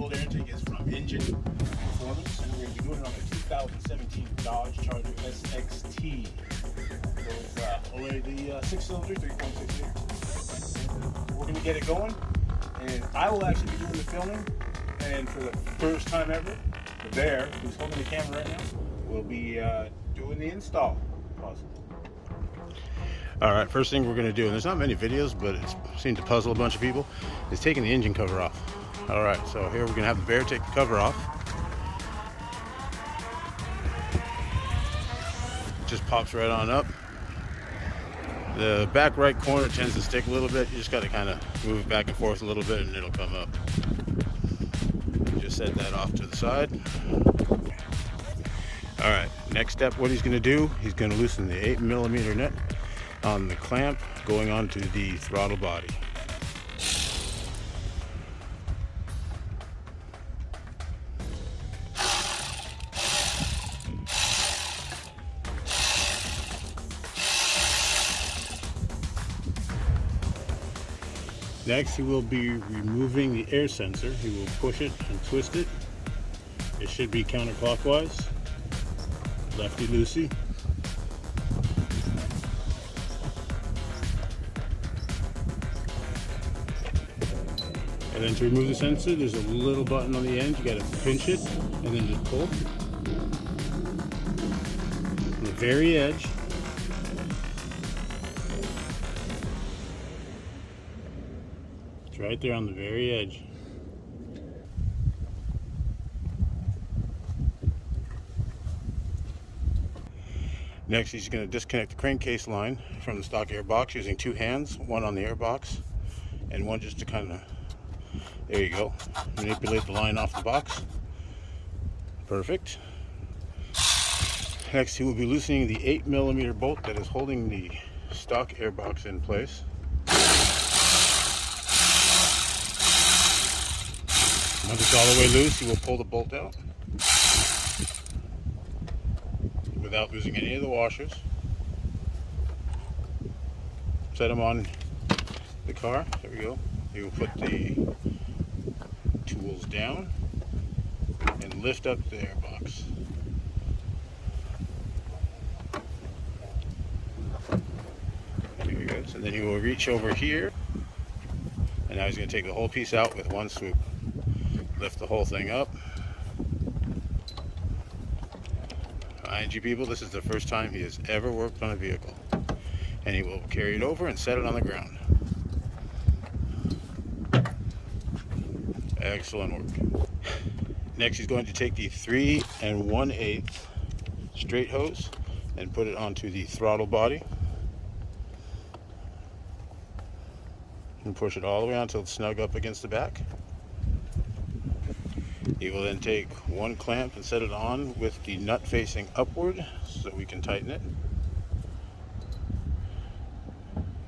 cold air intake is from Injen Performance, and we're going to be doing it on a 2017 Dodge Charger SXT. So it's already the 6-cylinder, 3.6 liter. We're going to get it going, and I will actually be doing the filming. And for the first time ever, the bear, who's holding the camera right now, will be doing the install. Pause. Alright, first thing we're going to do, and there's not many videos, but it seemed to puzzle a bunch of people, is taking the engine cover off. Alright, so here we're going to have the bear take the cover off. It just pops right on up. The back right corner tends to stick a little bit. You just got to kind of move it back and forth a little bit and it'll come up. Just set that off to the side. Alright, next step, what he's going to do, he's going to loosen the 8mm nut on the clamp going onto the throttle body. Next, he will be removing the air sensor. He will push it and twist it. It should be counterclockwise, lefty-loosey. And then to remove the sensor, there's a little button on the end. You got to pinch it and then just pull. On the very edge. It's right there on the very edge. Next, he's going to disconnect the crankcase line from the stock airbox using two hands, one on the airbox and one just to kind of, there you go, manipulate the line off the box. Perfect. Next, he will be loosening the 8mm bolt that is holding the stock airbox in place. Once it's all the way loose, he will pull the bolt out without losing any of the washers. Set them on the car. There we go. He will put the tools down and lift up the airbox. There he goes. And then he will reach over here, and now he's going to take the whole piece out with one swoop. Lift the whole thing up. Mind you, people, this is the first time he has ever worked on a vehicle, and he will carry it over and set it on the ground. Excellent work. Next, he's going to take the 3 1/8 straight hose and put it onto the throttle body and push it all the way until it's snug up against the back. He will then take one clamp and set it on with the nut facing upward so we can tighten it.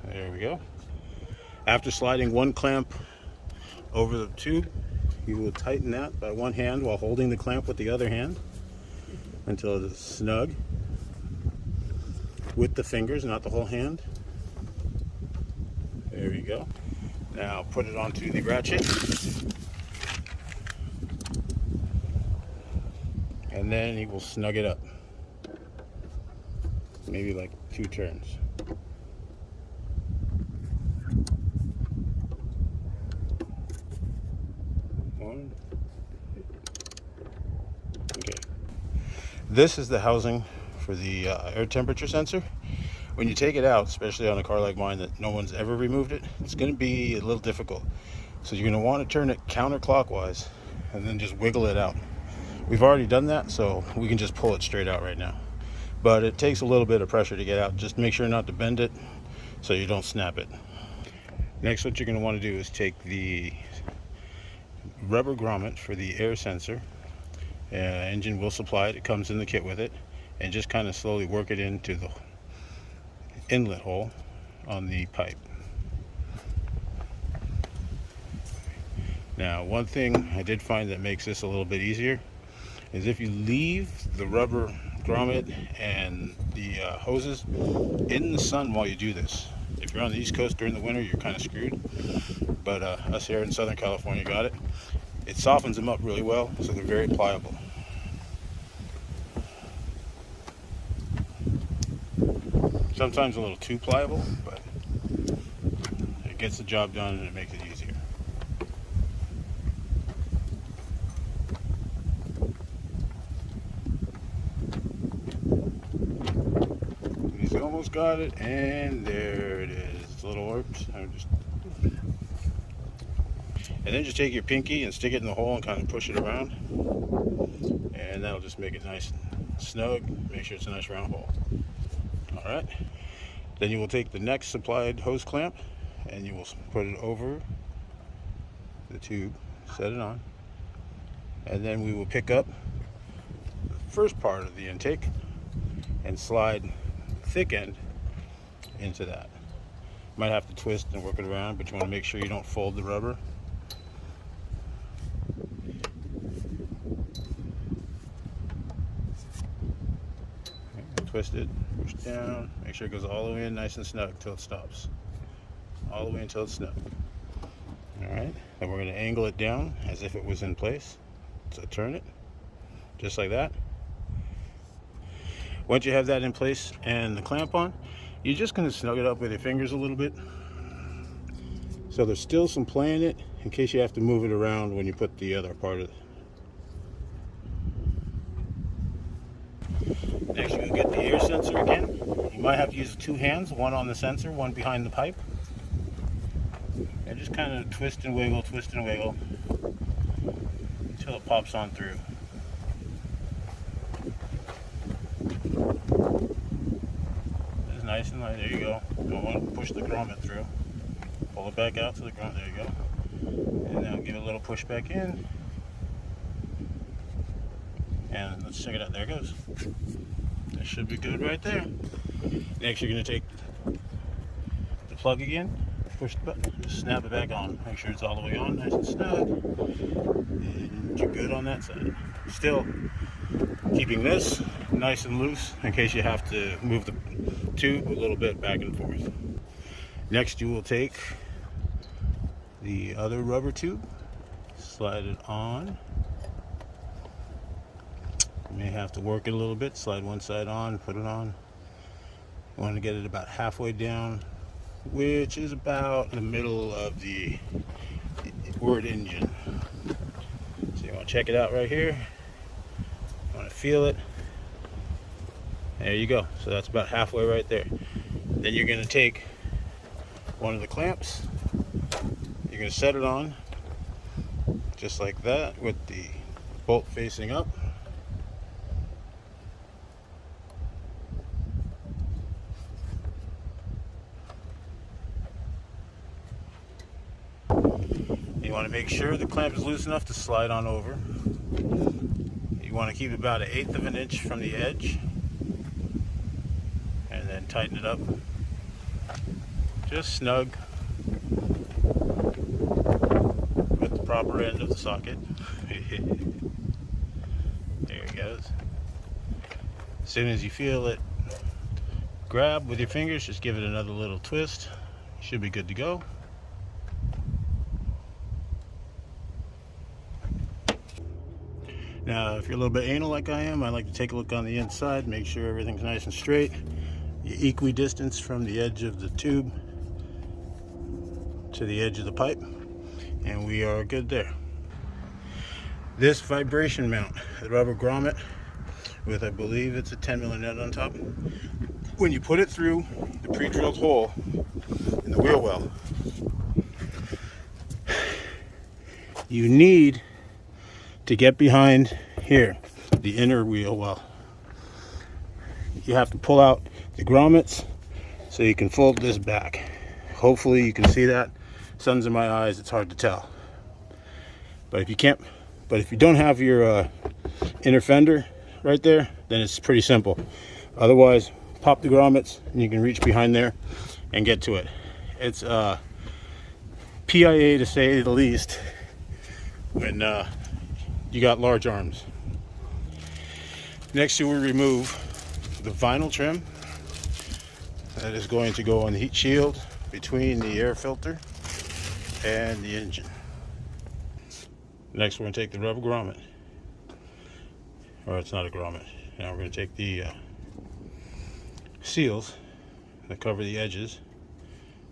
There we go. After sliding one clamp over the tube, you will tighten that by one hand while holding the clamp with the other hand until it is snug with the fingers, not the whole hand. There you go. Now put it onto the ratchet. And then he will snug it up. Maybe like 2 turns. One. Okay. This is the housing for the air temperature sensor. When you take it out, especially on a car like mine that no one's ever removed it, it's going to be a little difficult. So you're going to want to turn it counterclockwise and then just wiggle it out. We've already done that, so we can just pull it straight out right now. But it takes a little bit of pressure to get out. Just make sure not to bend it so you don't snap it. Next, what you're going to want to do is take the rubber grommet for the air sensor. Engine will supply it. It comes in the kit with it. And just kind of slowly work it into the inlet hole on the pipe. Now, one thing I did find that makes this a little bit easier is if you leave the rubber grommet and the hoses in the sun while you do this. If you're on the East Coast during the winter, you're kind of screwed, but us here in Southern California got it. It softens them up really well, so they're very pliable. Sometimes a little too pliable, but it gets the job done and it makes it easier. He's almost got it, and there it is. It's a little warped. And then just take your pinky and stick it in the hole and kind of push it around, and that'll just make it nice and snug. Make sure it's a nice round hole. All right. Then you will take the next supplied hose clamp and you will put it over the tube, set it on, and then we will pick up the first part of the intake and slide the thick end into that. You might have to twist and work it around, but you want to make sure you don't fold the rubber. Twist it, push down, make sure it goes all the way in nice and snug until it stops. All the way until it's snug. Alright, then we're going to angle it down as if it was in place. So turn it, just like that. Once you have that in place and the clamp on, you're just going to snug it up with your fingers a little bit. So there's still some play in it in case you have to move it around when you put the other part of it. Next, you'll get the air sensor again. You might have to use two hands, one on the sensor, one behind the pipe. And just kind of twist and wiggle until it pops on through. It's nice and light. There you go. Don't want to push the grommet through. Pull it back out to the grommet. There you go. And now give it a little push back in. And let's check it out. There it goes. That should be good right there. Next, you're going to take the plug again, push the button, just snap it back on. Make sure it's all the way on, nice and snug. And you're good on that side. Still keeping this nice and loose in case you have to move the tube a little bit back and forth. Next, you will take the other rubber tube, slide it on. You may have to work it a little bit, slide one side on, put it on. You want to get it about halfway down, which is about the middle of the word engine. So you want to check it out right here. You want to feel it. There you go. So that's about halfway right there. Then you're going to take one of the clamps. You're going to set it on just like that with the bolt facing up. You want to make sure the clamp is loose enough to slide on over. You want to keep about 1/8 of an inch from the edge and then tighten it up. Just snug with the proper end of the socket. There it goes. As soon as you feel it grab with your fingers, just give it another little twist. You should be good to go. Now, if you're a little bit anal like I am, I like to take a look on the inside, make sure everything's nice and straight. You're equidistant from the edge of the tube to the edge of the pipe, and we are good there. This vibration mount, the rubber grommet with, I believe it's a 10mm nut on top. When you put it through the pre-drilled hole in the wheel well, you need to get behind here, the inner wheel well. You have to pull out the grommets so you can fold this back. Hopefully you can see that. Sun's in my eyes, it's hard to tell. But if you can't, but if you don't have your inner fender right there, then it's pretty simple. Otherwise, pop the grommets and you can reach behind there and get to it. It's PIA to say the least when you got large arms. Next, you will remove the vinyl trim that is going to go on the heat shield between the air filter and the engine. Next, we're going to take the rubber grommet, or it's not a grommet. Now we're going to take the seals that cover the edges.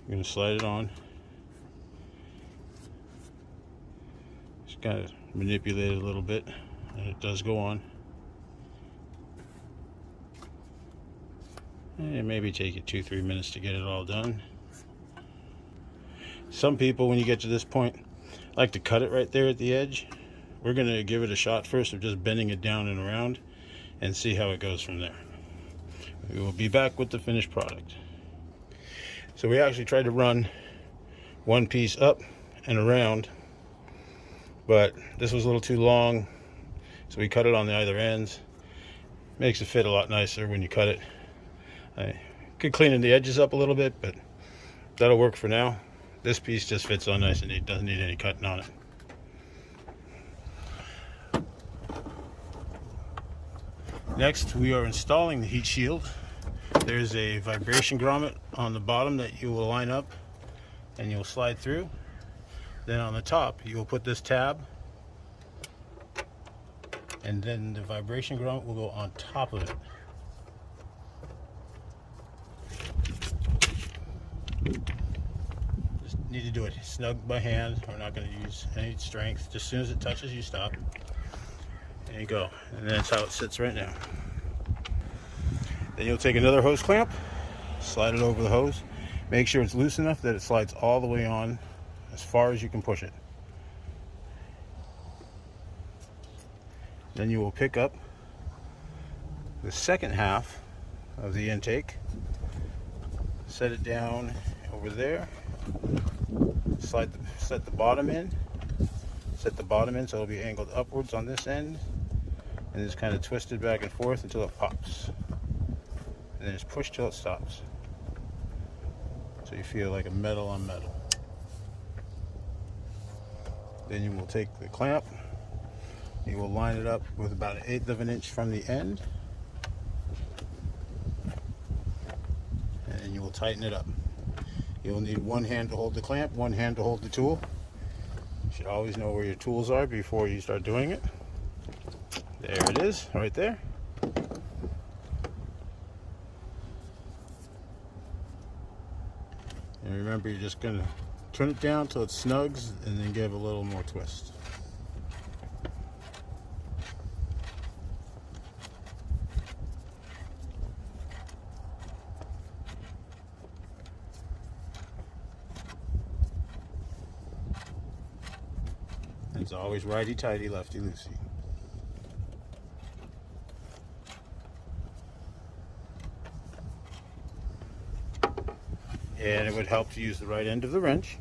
We're going to slide it on. Just kind of manipulate it a little bit, and it does go on. And maybe take you 2-3 minutes to get it all done. Some people, when you get to this point, like to cut it right there at the edge. We're going to give it a shot first of just bending it down and around and see how it goes from there. We will be back with the finished product. So we actually tried to run one piece up and around, but this was a little too long, so we cut it on the either ends. Makes it fit a lot nicer when you cut it. I could clean the edges up a little bit, but that'll work for now. This piece just fits on nice and neat, doesn't need any cutting on it. Next, we are installing the heat shield. There's a vibration grommet on the bottom that you will line up and you'll slide through. Then on the top, you will put this tab, and then the vibration grommet will go on top of it. Just need to do it snug by hand. We're not going to use any strength. Just as soon as it touches, you stop. There you go. And that's how it sits right now. Then you'll take another hose clamp, slide it over the hose. Make sure it's loose enough that it slides all the way on as far as you can push it. Then you will pick up the second half of the intake, set it down over there, set the bottom in, so it'll be angled upwards on this end, and just kind of twist it back and forth until it pops, and then just push till it stops, so you feel like a metal on metal. Then you will take the clamp, you will line it up with about 1/8 of an inch from the end, and you will tighten it up. You will need one hand to hold the clamp, one hand to hold the tool. You should always know where your tools are before you start doing it. There it is, right there. And remember, you're just going to turn it down till it snugs and then give a little more twist. It's always righty-tighty, lefty-loosey. And it would help to use the right end of the wrench.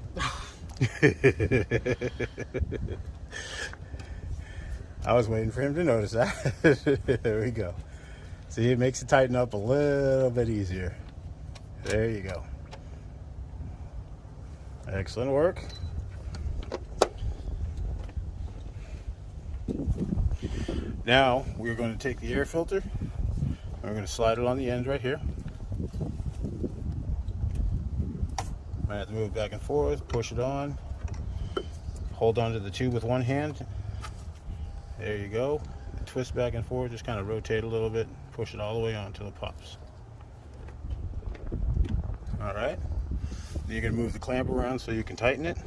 I was waiting for him to notice that. There we go. See, it makes it tighten up a little bit easier. There you go. Excellent work. Now we're going to take the air filter and we're going to slide it on the end right here. I have to move it back and forth, push it on, hold on to the tube with one hand. There you go. Twist back and forth, just kind of rotate a little bit, push it all the way on until it pops. All right. Then you're going to move the clamp around so you can tighten it.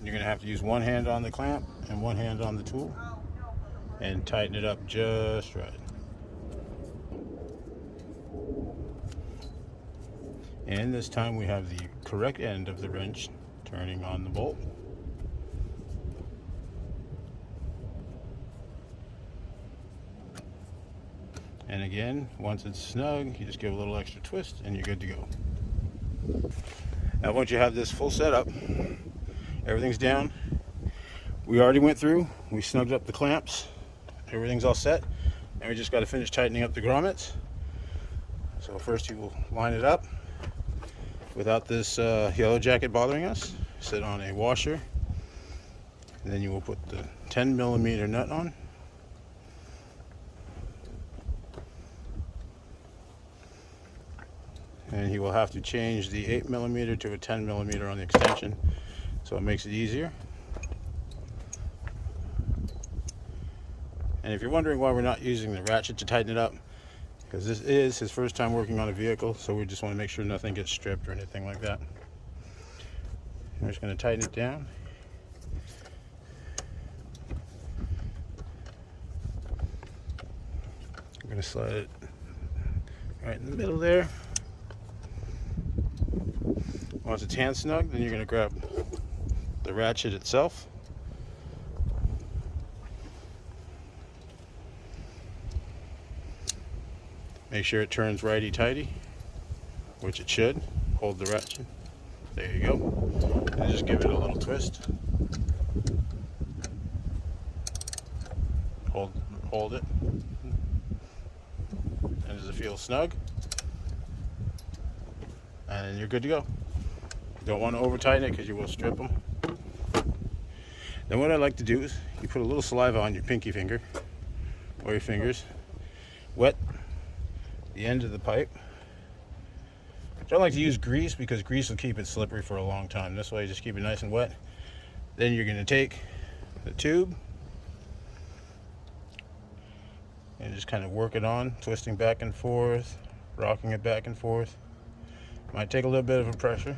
You're going to have to use one hand on the clamp and one hand on the tool and tighten it up just right. And this time we have the correct end of the wrench turning on the bolt. And again, once it's snug, you just give a little extra twist and you're good to go. Now once you have this full setup, everything's down. We already went through, we snugged up the clamps, everything's all set, and we just got to finish tightening up the grommets. So first you will line it up without this yellow jacket bothering us. Sit on a washer, and then you will put the 10mm nut on. And you will have to change the 8mm to a 10mm on the extension, so it makes it easier. And if you're wondering why we're not using the ratchet to tighten it up, because this is his first time working on a vehicle, so we just want to make sure nothing gets stripped or anything like that. We're just going to tighten it down. I'm going to slide it right in the middle there. Once it's hand snug, then you're going to grab the ratchet itself. Make sure it turns righty-tighty, which it should. Hold the ratchet. There you go. And just give it a little twist. Hold it. And does it feel snug? And you're good to go. You don't want to over tighten it because you will strip them. Then what I like to do is you put a little saliva on your pinky finger or your fingers. Wet the end of the pipe. I don't like to use grease because grease will keep it slippery for a long time. This way, just keep it nice and wet. Then you're going to take the tube and just kind of work it on, twisting back and forth, rocking it back and forth. Might take a little bit of a pressure.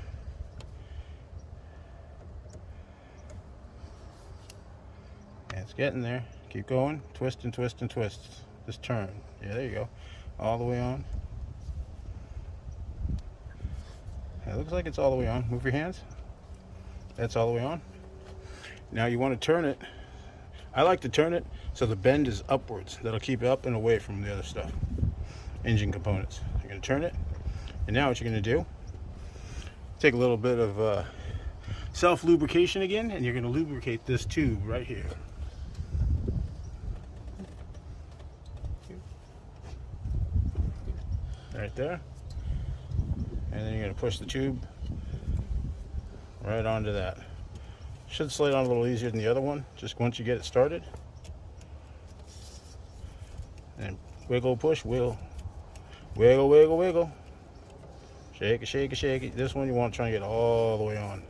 And it's getting there. Keep going. Twist and twist and twist. Just turn. Yeah, there you go. All the way on. It looks like it's all the way on. Move your hands. That's all the way on. Now you want to turn it. I like to turn it so the bend is upwards. That'll keep it up and away from the other stuff. Engine components. You're going to turn it. And now what you're going to do, take a little bit of self-lubrication again, and you're going to lubricate this tube right here. Right there. And then you're going to push the tube right onto that. Should slide on a little easier than the other one, just once you get it started. And wiggle, push, wiggle. Wiggle, wiggle, wiggle. Shake it, shake it, shake it. This one you want to try and get all the way on.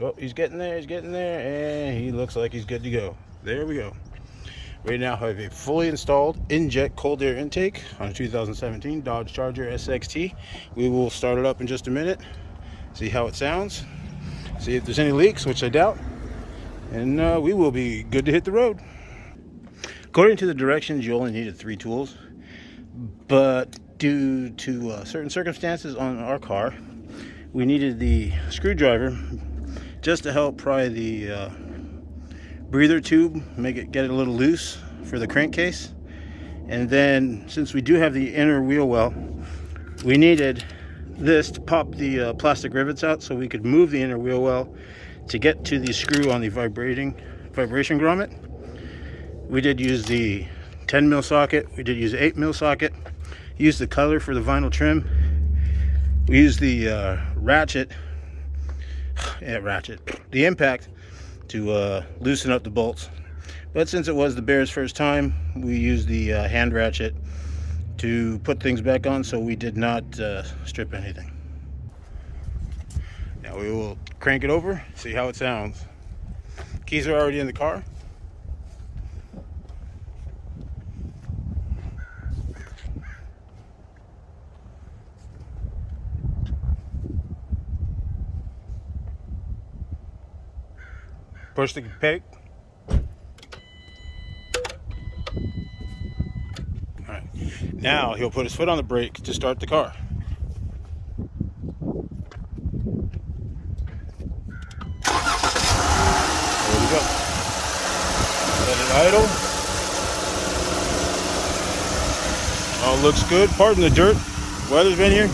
Oh, he's getting there, and he looks like he's good to go. There we go. We now have a fully installed Injet cold air intake on a 2017 Dodge Charger SXT. We will start it up in just a minute, see how it sounds, see if there's any leaks, which I doubt, and we will be good to hit the road. According to the directions, you only needed 3 tools, but due to certain circumstances on our car, we needed the screwdriver just to help pry the breather tube, get it a little loose for the crankcase. And then since we do have the inner wheel well, we needed this to pop the plastic rivets out so we could move the inner wheel well to get to the screw on the vibration grommet. We did use the 10 mil socket, we did use the 8 mil socket, used the color for the vinyl trim. We used the the impact to loosen up the bolts. But since it was the bear's first time, we used the hand ratchet to put things back on, so we did not strip anything. Now we will crank it over, see how it sounds. Keys are already in the car. Push the peg. Alright. Now he'll put his foot on the brake to start the car. There we go. Let it idle. All looks good. Pardon the dirt. Weather's been here.